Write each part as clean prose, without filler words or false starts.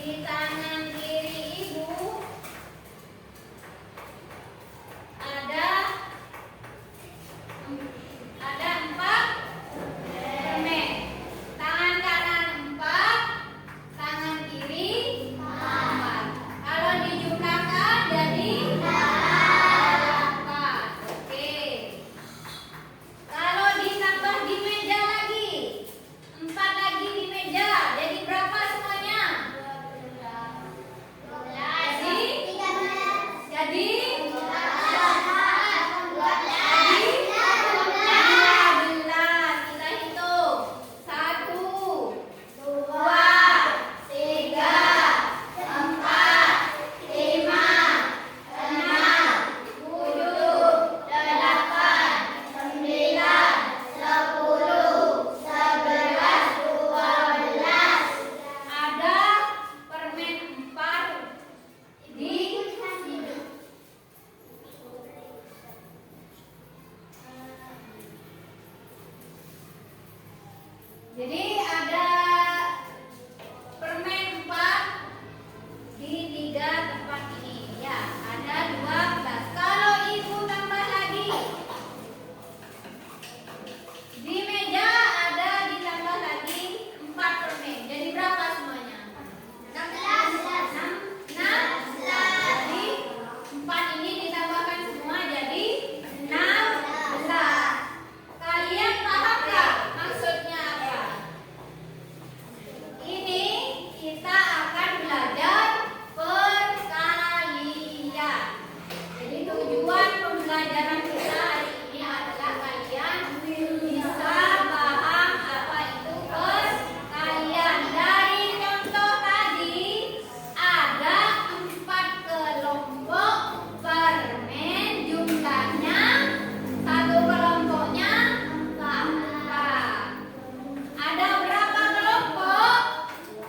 Di tangan kiri ibu ada 4 permen. Tangan kanan 4, tangan kiri 4. Kalau dijumlahkan jadi 8. Oke. Kalau ditambah di meja lagi, 4 lagi di meja, jadi berapa semuanya? 12. Jadi 15. Kita hitung. 1, 2, 3, 4, 5, 6, 7, 8, 9, 10, 11, 12. Ada permen 4 di sini. Jadi ada permen 4 di 3 tempat ini. Ya, ada 12. Kalau ibu tambah lagi, di meja ada ditambah lagi 4 permen. Jadi berapa semuanya? 16. Jadi 4 ini ditambahkan semua jadi 16. Kalian paham gak maksudnya apa? Ini kita akan belajar perkalian. Jadi tujuan pembelajaran kita hari ini adalah kalian bisa paham apa itu perkalian. Dari contoh tadi ada 4 kelompok permen, jumlahnya satu kelompoknya 4. Ada berapa kelompok?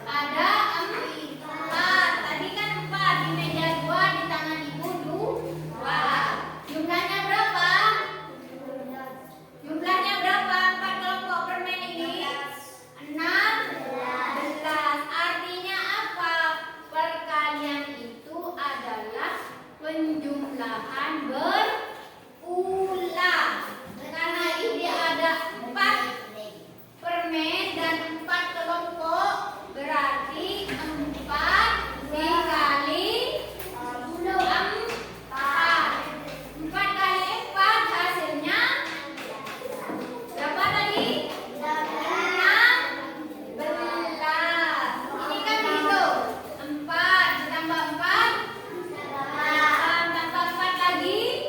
Ada 4. Tadi kan 4 di meja 2, di tangan ibu 2. Jumlahnya berapa? Jumlahnya berapa 4 kelompok permen ini? 16. Artinya apa? Perkalian itu adalah penjumlahan berulang. Karena ini ada 4 permen dan 4 kelompok, berarti 4 dikali 4. 4 kali 4 hasilnya berapa tadi? 16. Ini kan dihitung. 4 ditambah 4, 8, tambah 4 lagi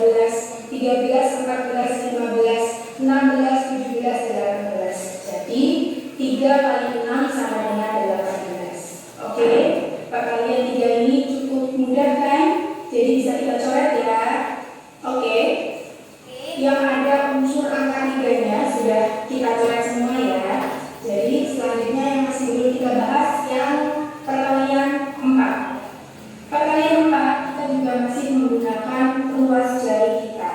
12, 13, 14, 15, 16, 17, 18. Jadi 3 kali 6 sama dengan 18. Oke, perkalian 3 ini cukup mudah kan? Jadi bisa kita coret ya. Oke, yang ada unsur angka 3-nya sudah kita coret semua ya. Jadi selanjutnya yang masih belum kita bahas yang perkalian 4. Perkalian 4 kita juga masih menggunakan ruas jari kita.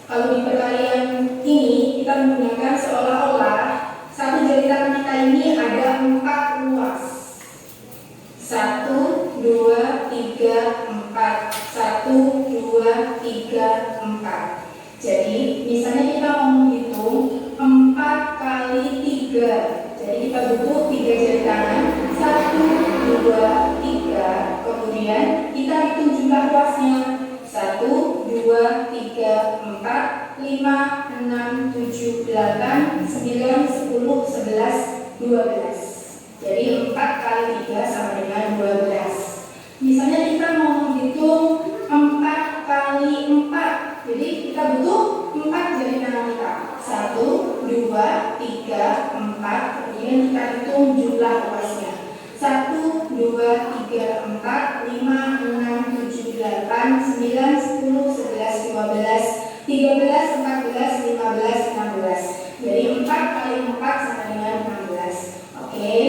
Kalau di perkalian ini kita menggunakan seolah-olah satu jari tangan kita ini ada 4 ruas. 1, 2, 3, 4. 1, 2, 3, 4. Jadi misalnya kita mau menghitung 4 kali 3. Jadi kita butuh 3 jari tangan. 1, 2, 3. Kemudian kita hitung jumlah ruasnya. 1, 2, 3, 4, 5, 6, 7, 8, 9, 10, 11, 12. Jadi 4 kali 3 sama dengan 12. Misalnya kita mau menghitung 4 kali 4. Jadi kita butuh 4 jari tangan kita. 1, 2, 3, 4. Kemudian kita hitung jumlah ruasnya. 1, 2, 3, 4, 5, 6, 7, 8, 9, 10, 11, 12, 13, 14, 15, 16. Jadi 4 kali 4 sama dengan 16. Oke,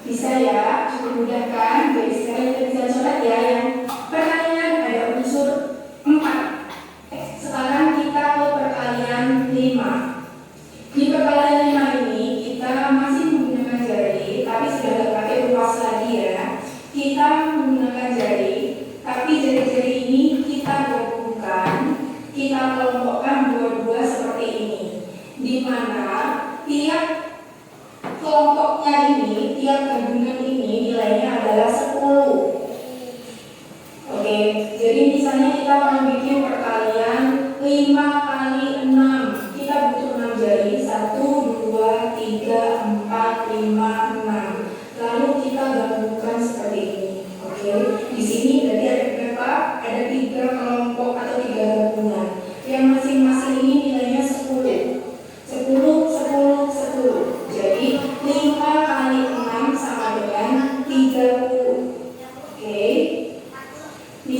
bisa ya, cukup mudah kan? Jadi sekarang kita bisa coret ya yang perkalian ada unsur 4. Sekarang kita ke perkalian 5. Di perkalian 5 ini kita masih menggunakan jari, tapi sudah tidak pakai ruas lagi ya. Kita menggunakan jari, tapi jari-jari ini kita gabungkan, kita kelompokkan dua-dua seperti ini. Di mana tiap kelompoknya ini, tiap gabungan ini nilainya adalah 10. Oke, jadi misalnya kita mau bikin perkalian 5 kali 6. Kita butuh 6 jari. 1, 2, 3, 4, 5, 6. Lalu kita gabungkan seperti ini. Oke, di sini berarti ada berapa? Ada 3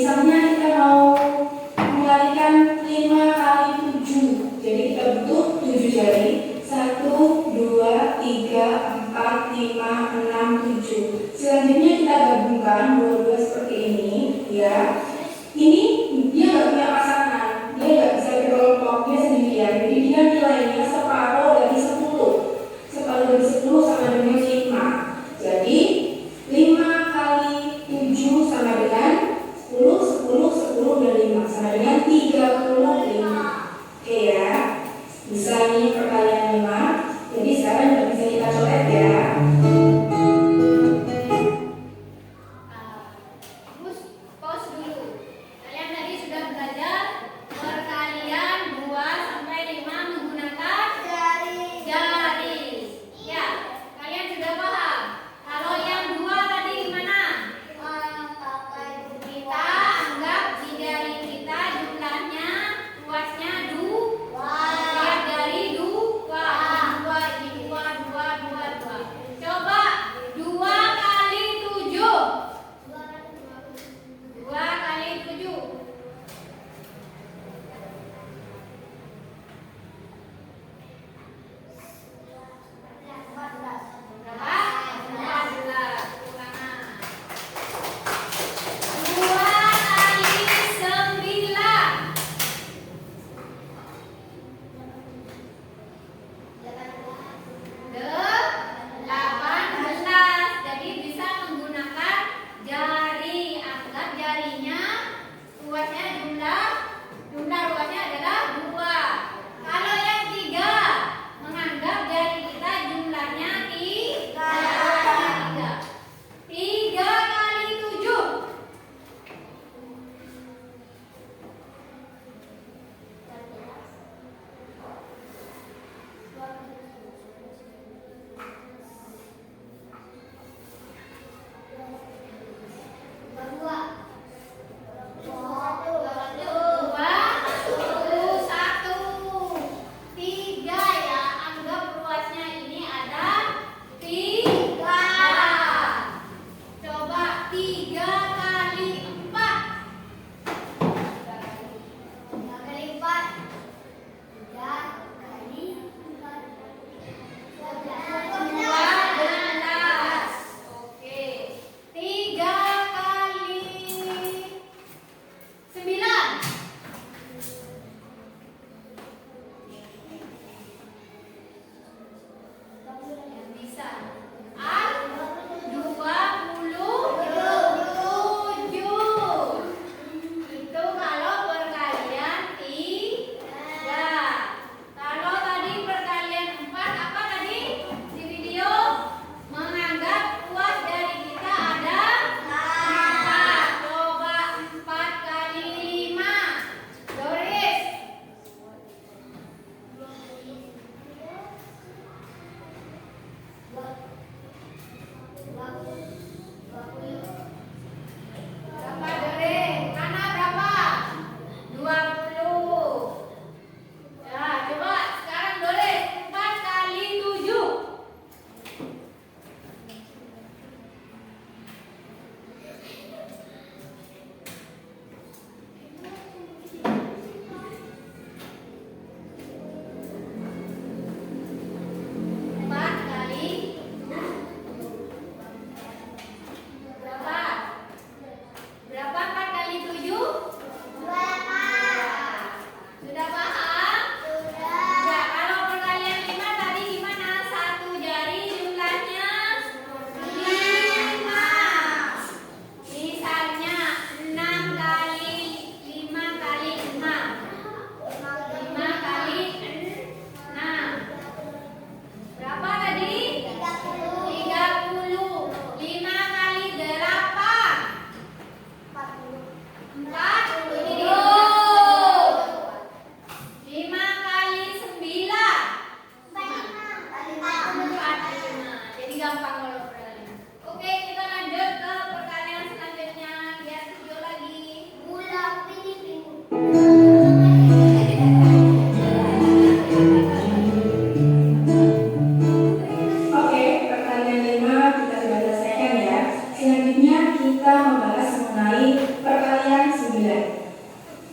misalnya kita mau mengalikan 5 kali 7, jadi kita butuh 7 jari. 1, 2, 3, 4, 5, 6, 7. Selanjutnya kita gabungkan dua-dua seperti ini, ya. Ini dia nggak punya pasangan, dia nggak bisa berkelompok, dia sendirian. Jadi dia nilainya separuh dari 10. Separuh dari 10 sama dengan 5. Jadi 5 kali 7 sama dengan 10, 10, 10 dan 5 sama dengan 35. Oke ya. Bisa ini perkalian 5. Jadi sekarang udah bisa kita coret ya. Pause dulu. Kalian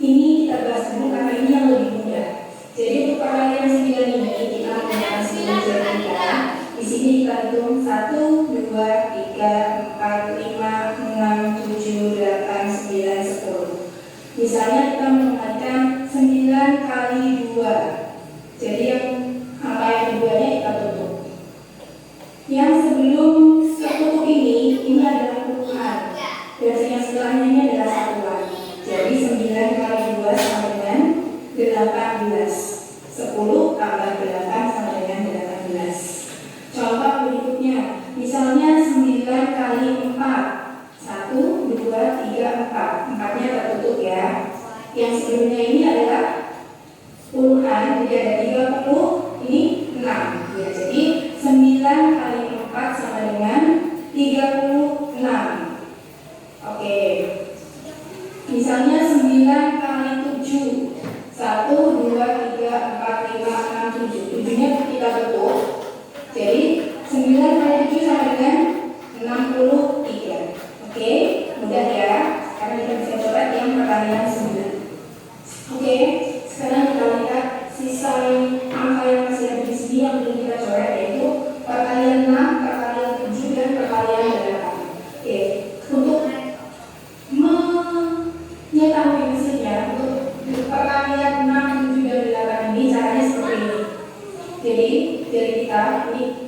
Ini kita bahas dulu karena ini yang lebih mudah. Jadi untuk perkalian 9 ini kita menggunakan 9 jari kita. Di sini kita hitung 1, 2, 3, 4, 5, 6, 7, 8, 9, 10. Misalnya kita menggunakan 9 kali 2. Jadi yang angka yang keduanya kita tutup. Yang sebelum tertutup ini adalah puluhan. Dan yang setelahnya ini adalah satuan. Jadi 9 kali 2 sama dengan 18. 10 tambah 8 sama dengan 18. Contoh berikutnya, misalnya 9 kali 4. 1, 2, 3, 4. 4-nya tertutup ya. Yang sebelumnya ini adalah puluhan, jadi ada 30, ini 6. Ya, jadi 9 kali 4 sama dengan 36. Oke. Misalnya 9 kali 7. 1, 2, 3, 4, 5, 6, 7. 7-nya kita tutup. Jadi 9 kali 7 sama dengan 63. Oke, mudah ya. Sekarang kita bisa coba yang perkalian 9. Oke, sekarang kita lihat sisa angka yang masih ada di sini yang belum kita coret, yaitu perkalian 6, perkalian 7, dan perkalian 8. Oke, untuk mengetahui hasilnya, untuk perkalian 6, 7, dan 8 ini caranya seperti ini. Jadi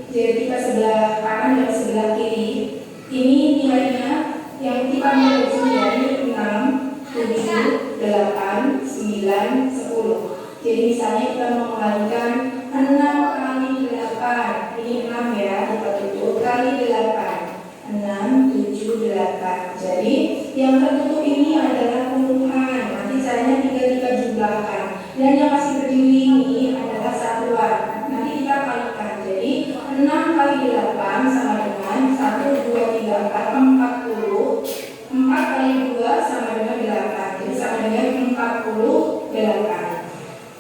jari kita sebelah kanan dan sebelah kiri. Ini nilainya yang kita mulai di sini ya, ini 6, 7, 8, 9, 10. Jadi misalnya kita mengembalikan 6 kali 8. Ini 6 ya, kita tutup kali 8. 6, 7, 8. Jadi yang tertutup ini adalah puluhan. Nanti caranya tinggal kita jumlahkan. Dan yang masih berdiri ini adalah satuan. Nanti kita kalikan. Jadi 6 kali 8 sama dengan 1, 2, 3, 4, 40. 4 kali 2 sama dengan 8. Jadi sama dengan 48.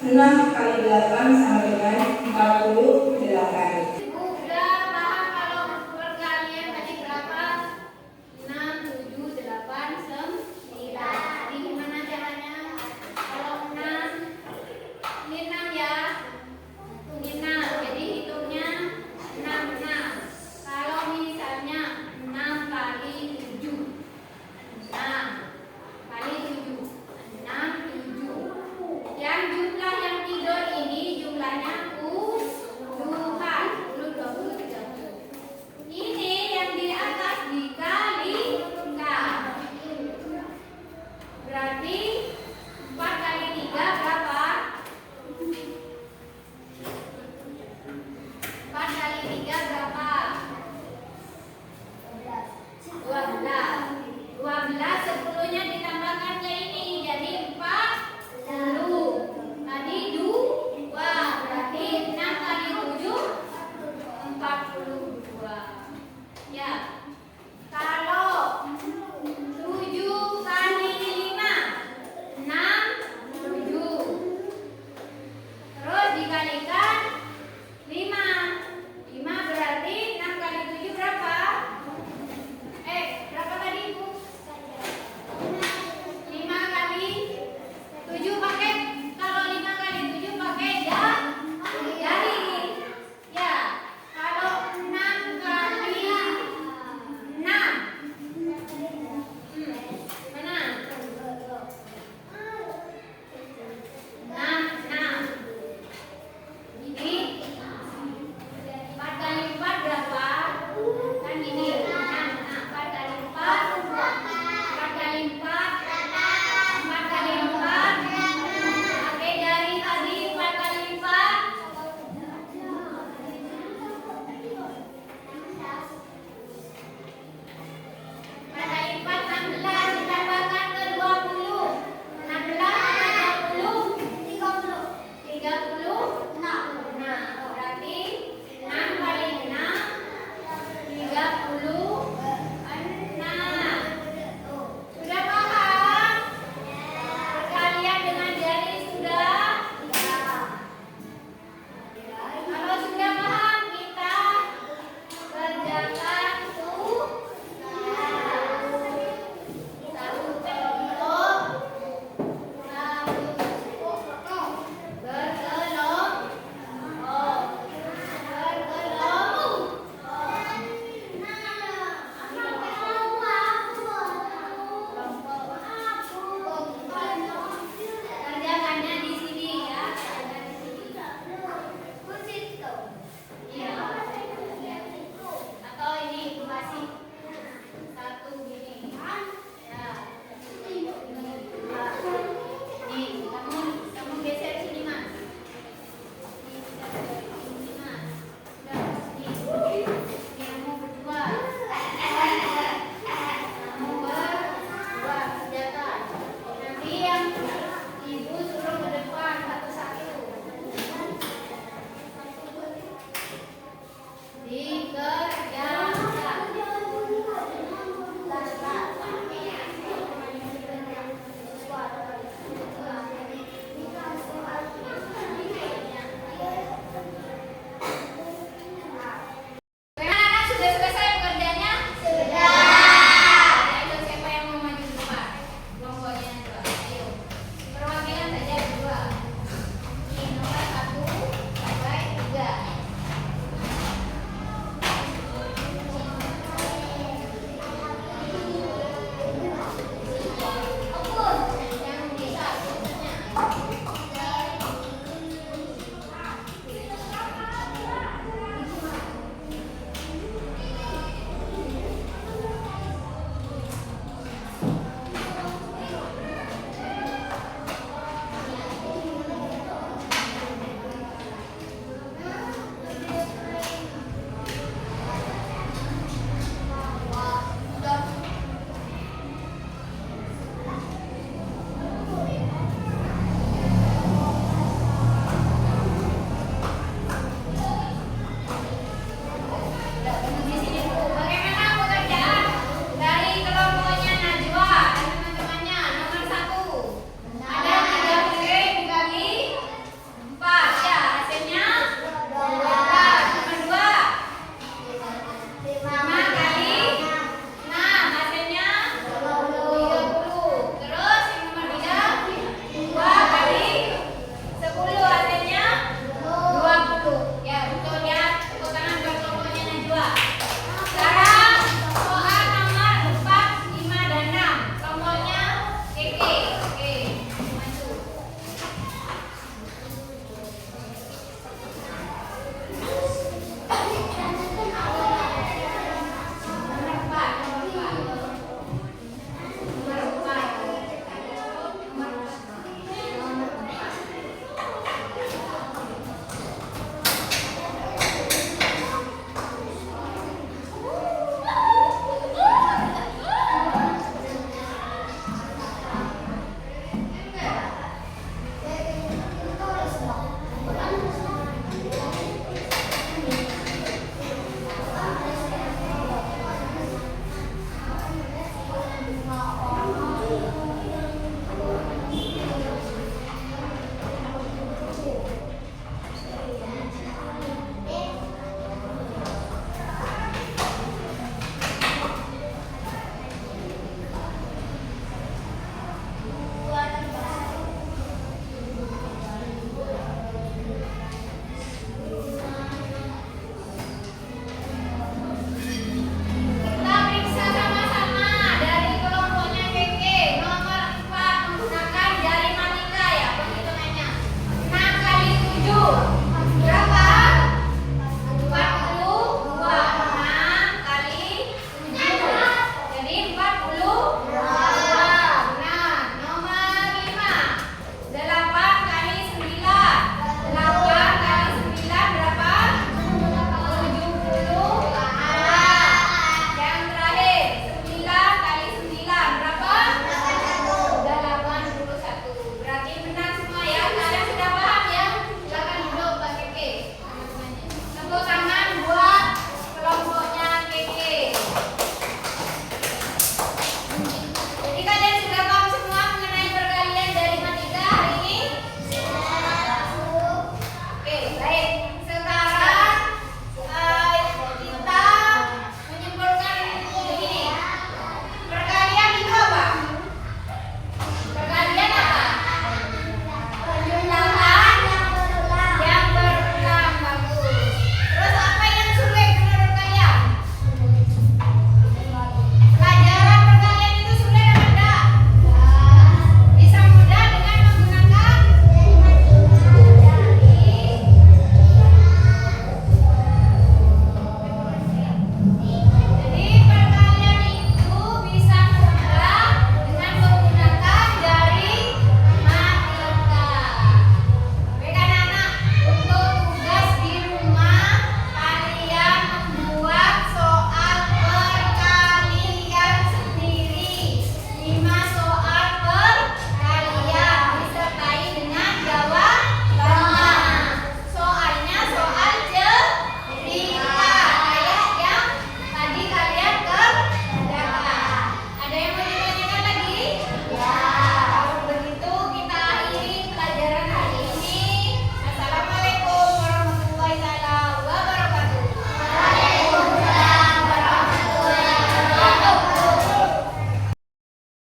6 kali 8 sama dengan 48. Udah paham kalau perkalian tadi berapa? 6, 7, 8, 9. Jadi gimana caranya? Kalau 6, ini 6 ya. Ini 6. Jadi hitungnya 6. Kalau misalnya 6 kali 7. 6 kali 7. 6, 7. Yang jumlah yang tidur ini jumlahnya puluhan. 10, 20, 30. Ini yang di atas dikalikan. Berarti